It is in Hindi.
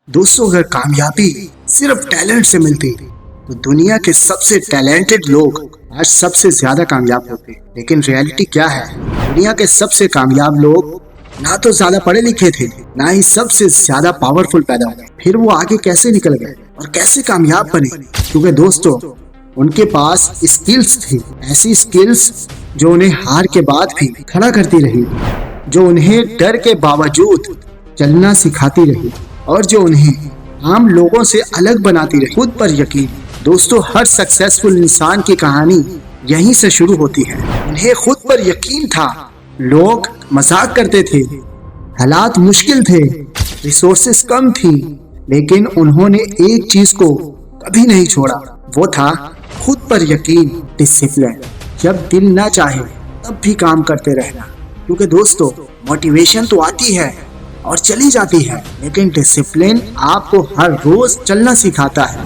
दोस्तों, अगर कामयाबी सिर्फ टैलेंट से मिलती तो दुनिया के सबसे टैलेंटेड लोग आज सबसे ज्यादा कामयाब होते। लेकिन रियलिटी क्या है? दुनिया के सबसे कामयाब लोग ना तो ज्यादा पढ़े लिखे थे, ना ही सबसे ज्यादा पावरफुल पैदा हुए। फिर वो आगे कैसे निकल गए और कैसे कामयाब बने? क्योंकि दोस्तों, उनके पास स्किल्स थी, ऐसी स्किल्स जो उन्हें हार के बाद भी खड़ा करती रही, जो उन्हें डर के बावजूद चलना सिखाती रही और जो उन्हें आम लोगों से अलग बनाती रही। खुद पर यकीन। दोस्तों, हर सक्सेसफुल इंसान की कहानी यहीं से शुरू होती है। उन्हें खुद पर यकीन था। लोग मजाक करते थे, हालात मुश्किल थे, रिसोर्सेस कम थी, लेकिन उन्होंने एक चीज को कभी नहीं छोड़ा, वो था खुद पर यकीन, डिसिप्लिन। जब दिल ना चाहे तब भी काम करते रहना। क्योंकि दोस्तों, मोटिवेशन तो आती है और चली जाती है, लेकिन डिसिप्लिन आपको हर रोज चलना सिखाता है।